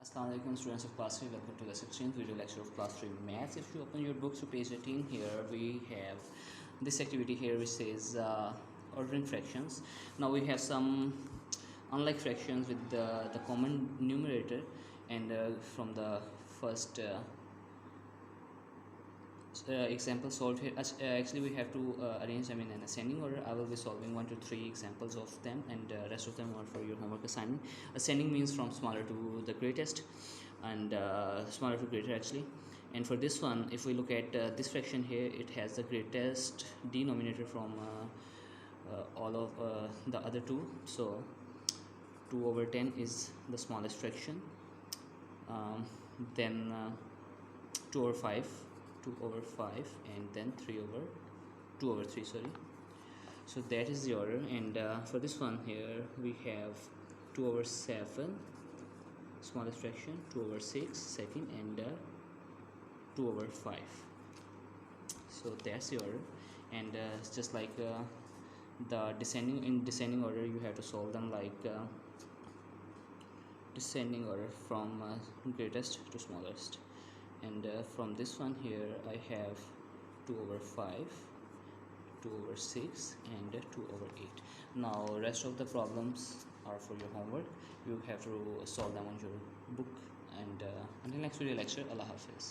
Assalamualaikum students of class 3, welcome to the 16th video lecture of class 3 maths. If you open your book to page 18, here we have this activity here which says ordering fractions. Now we have some unlike fractions with the common numerator, and from the first example solved here. Actually we have to arrange them in an ascending order. I will be solving 1 to 3 examples of them, and rest of them are for your homework assignment. Ascending means from smaller to the greatest, and smaller to greater actually. And for this one, if we look at this fraction here, it has the greatest denominator from all of the other two. So 2 over 10 is the smallest fraction, then 2 over 5, 2 over 5, and then 2 over 3, sorry. So that is the order. And for this one here we have 2 over 7, smallest fraction, 2 over 6 second, and 2 over 5. So that's the order. And just like the descending order, you have to solve them like descending order from greatest to smallest. And from this one here I have 2 over 5, 2 over 6, and 2 over 8. Now rest of the problems are for your homework. You have to solve them on your book. And until next video lecture, Allah Hafiz.